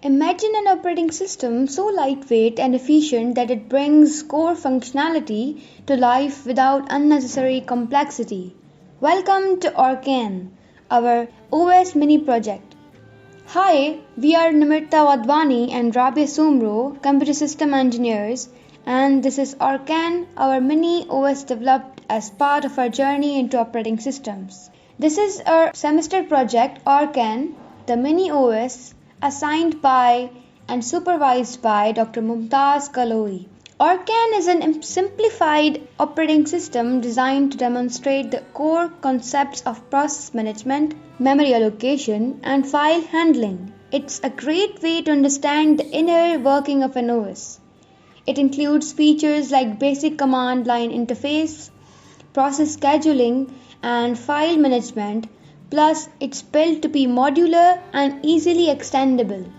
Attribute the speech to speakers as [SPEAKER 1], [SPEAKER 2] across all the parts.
[SPEAKER 1] Imagine an operating system so lightweight and efficient that it brings core functionality to life without unnecessary complexity. Welcome to Orkan, our OS mini project. Hi, we are Nimirta Wadhwani and Rabia Sumro, computer system engineers, and this is Orkan, our mini OS developed as part of our journey into operating systems. This is our semester project Orkan, the mini OS assigned by and supervised by Dr. Mumtaz Kaloi. Orkan is a simplified operating system designed to demonstrate the core concepts of process management, memory allocation, and file handling. It's a great way to understand the inner working of an OS. It includes features like basic command line interface, process scheduling, and file management. Plus, it's built to be modular and easily extendable.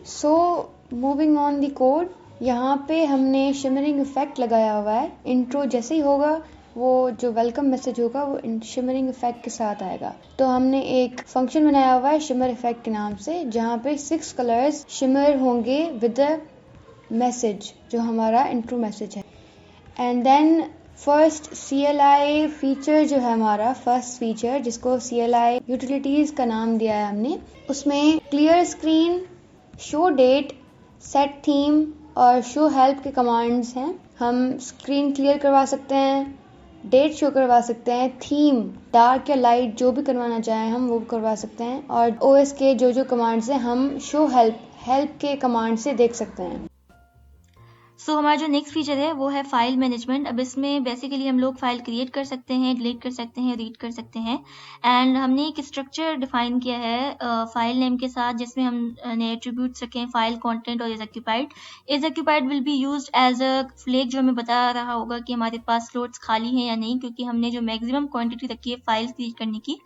[SPEAKER 1] So, moving on the code, यहाँ पे हमने shimmering effect लगाया हुआ है. Intro जैसे ही होगा वो जो वेलकम मैसेज होगा वो शिमरिंग इफेक्ट के साथ आएगा. तो हमने एक फंक्शन बनाया हुआ है शिमर इफेक्ट के नाम से, जहाँ पे 6 कलर्स शिमर होंगे विद द मैसेज जो हमारा इंट्रो मैसेज है. And then first CLI feature जो है हमारा फर्स्ट फीचर, जिसको CLI यूटिलिटीज का नाम दिया है हमने, उसमें clear screen, show date, set theme और शो हेल्प के कमांड्स हैं. हम स्क्रीन क्लियर करवा सकते हैं, डेट शो करवा सकते हैं, थीम डार्क या लाइट जो भी करवाना चाहें हम वो करवा सकते हैं, और OS के जो कमांड्स हैं हम शो हेल्प के कमांड से देख सकते हैं.
[SPEAKER 2] हमारा जो नेक्स्ट फीचर है वो है फाइल मैनेजमेंट. अब इसमें बेसिकली हम लोग फाइल क्रिएट कर सकते हैं, डिलीट कर सकते हैं, रीड कर सकते हैं. एंड हमने एक स्ट्रक्चर डिफाइन किया है फाइल नेम के साथ, जिसमें हमने एट्रीब्यूट्स रखे हैं फाइल कंटेंट और is occupied will be used as a flag, जो हमें बता रहा होगा कि हमारे पास स्लॉट्स खाली हैं या नहीं, क्योंकि हमने जो मैक्सिमम क्वांटिटी रखी है फाइल्स क्रिएट करने की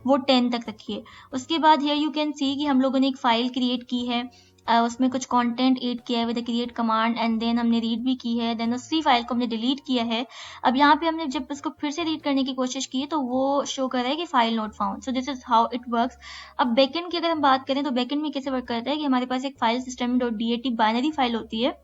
[SPEAKER 2] वो 10 तक रखी है. उसके बाद हियर यू कैन सी कि हम लोगों ने एक फाइल क्रिएट की है, उसमें कुछ कंटेंट ऐड किया है with create command, and then हमने रीड भी की है, देन उसी फाइल को हमने डिलीट किया है. अब यहाँ पे हमने जब इसको फिर से रीड करने की कोशिश की तो वो शो कर रहा है कि file not found. So this is how it works. अब बैकएंड की अगर हम बात करें तो बैकएंड में कैसे वर्क करता है कि हमारे पास एक file system .dat binary file होती है,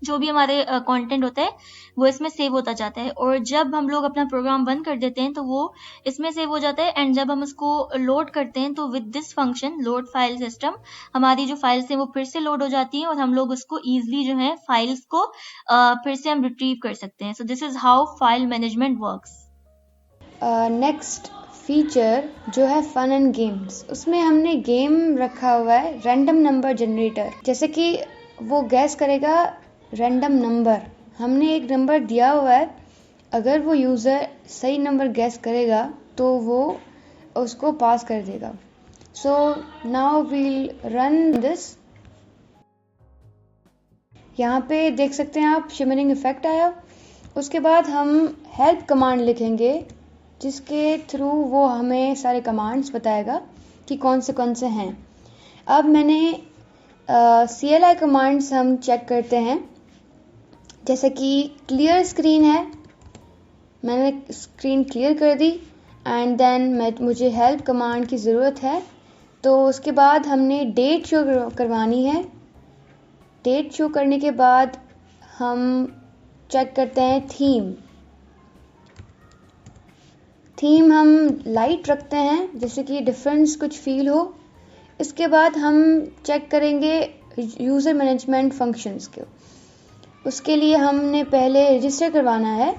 [SPEAKER 2] जो भी हमारे कंटेंट होता है वो इसमें सेव होता जाता है, और जब हम लोग अपना प्रोग्राम बंद कर देते हैं तो वो इसमें सेव हो जाता है. एंड जब हम उसको लोड करते हैं तो with this function load file system हमारी जो फाइल्स हैं वो फिर से लोड हो जाती हैं, और हम लोग उसको ईजिली जो है फाइल्स को फिर से हम रिट्रीव कर सकते हैं. So this is how file management works.
[SPEAKER 1] Next feature जो है फन एंड गेम्स, उसमें हमने गेम रखा हुआ है रैंडम नंबर जनरेटर. जैसे कि वो गैस करेगा रैंडम नंबर, हमने एक नंबर दिया हुआ है, अगर वो यूज़र सही नंबर गैस करेगा तो वो उसको पास कर देगा. So now we'll run this. यहाँ पे देख सकते हैं आप शिमरिंग इफेक्ट आया. उसके बाद हम हेल्प कमांड लिखेंगे, जिसके थ्रू वो हमें सारे कमांड्स बताएगा कि कौन से हैं. अब मैंने CLI कमांड्स हम चेक करते हैं. जैसे कि क्लियर स्क्रीन है, मैंने स्क्रीन क्लियर कर दी, एंड देन मुझे हेल्प कमांड की ज़रूरत है, तो उसके बाद हमने डेट शो करवानी है. डेट शो करने के बाद हम चेक करते हैं थीम हम लाइट रखते हैं, जैसे कि डिफरेंस कुछ फील हो. इसके बाद हम चेक करेंगे यूज़र मैनेजमेंट फंक्शंस को. उसके लिए हमने पहले रजिस्टर करवाना है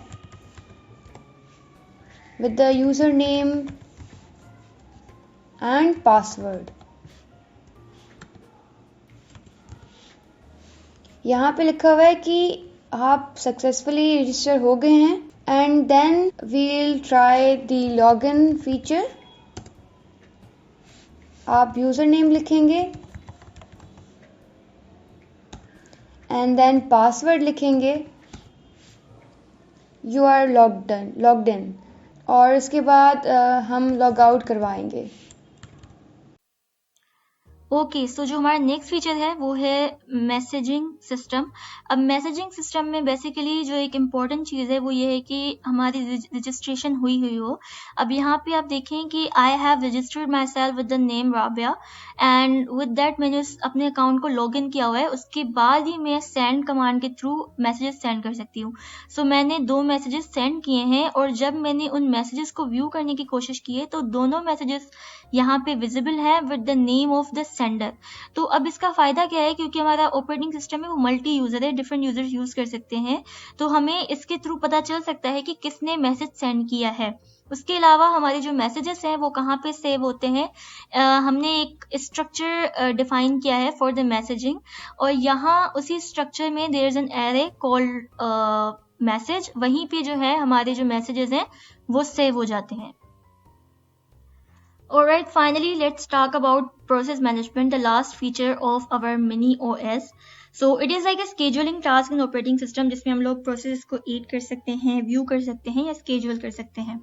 [SPEAKER 1] with the user name and password. यहाँ पे लिखा हुआ है कि आप सक्सेसफुली रजिस्टर हो गए हैं, and then we'll try the login feature. आप यूज़र नेम लिखेंगे एंड देन पासवर्ड लिखेंगे, यू आर लॉग्ड इन, और इसके बाद हम लॉग आउट करवाएंगे.
[SPEAKER 2] ओके, सो जो हमारा नेक्स्ट फीचर है वो है मैसेजिंग सिस्टम। अब मैसेजिंग सिस्टम में बेसिकली जो एक इम्पॉर्टेंट चीज़ है वो ये है कि हमारी रजिस्ट्रेशन हुई हो। अब यहाँ पे आप देखें कि I have registered my self with the name Rabia and with that मैंने अपने अकाउंट को लॉग इन किया हुआ है, उसके बाद ही मैं सेंड कमांड के थ्रू मैसेजेस सेंड कर सकती हूँ। सो मैंने 2 मैसेजेस सेंड किए हैं और जब मैंने उन मैसेजेस को व्यू करने की कोशिश की है तो दोनों मैसेजेस यहाँ पे विजिबल है with the name of the sender. तो अब इसका फायदा क्या है, क्योंकि हमारा ऑपरेटिंग सिस्टम है वो मल्टी यूजर है, डिफरेंट यूजर्स यूज कर सकते हैं, तो हमें इसके थ्रू पता चल सकता है कि किसने मैसेज सेंड किया है। उसके अलावा हमारे जो मैसेजेस हैं वो कहाँ पे सेव होते हैं, हमने एक स्ट्रक्चर डिफाइन किया है फॉर द मैसेजिंग और यहाँ उसी स्ट्रक्चर में there is an array called message, वहीं पे जो है हमारे जो मैसेजेस हैं वो सेव हो जाते हैं। Alright, finally let's talk about process management, the last feature of our mini OS. So it is like a scheduling task in operating system जिसमें हम लोग processes को aid कर सकते हैं, view कर सकते हैं या schedule कर सकते हैं।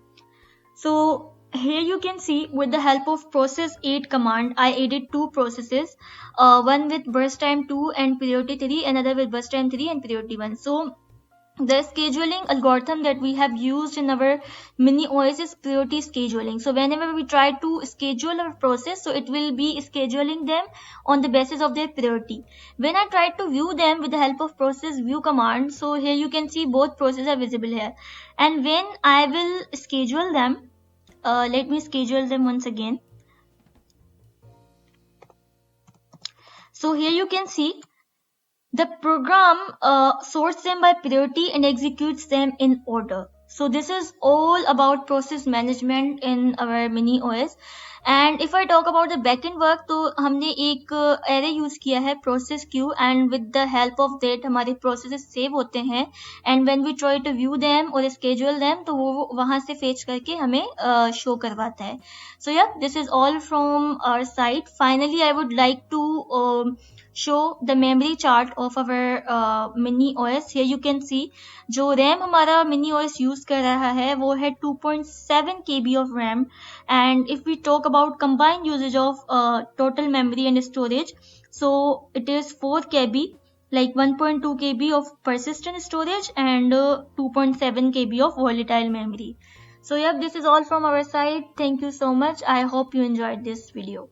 [SPEAKER 2] So here you can see with the help of process aid command, I added 2 processes, one with burst time 2 and priority 3, another with burst time 3 and priority 1. So the scheduling algorithm that we have used in our mini OS is priority scheduling. So whenever we try to schedule our process, so it will be scheduling them on the basis of their priority. When I try to view them with the help of process view command, so here you can see both processes are visible here. And when I will schedule them, let me schedule them once again. So here you can see the program sorts them by priority and executes them in order. So this is all about process management in our mini OS. And if I talk about the backend work, तो हमने एक array use किया है process queue and with the help of that हमारे processes save होते हैं and when we try to view them or schedule them तो वो वहाँ से fetch करके हमें show करवाता है. So yeah, this is all from our side. Finally, I would like to show the memory chart of our mini OS. Here you can see जो RAM हमारा mini OS use कर रहा है वो है 2.7 KB of RAM, and if we talk about combined usage of total memory and storage, so it is 4 KB, like 1.2 KB of persistent storage and 2.7 KB of volatile memory. So yep, this is all from our side. Thank you so much. I hope you enjoyed this video.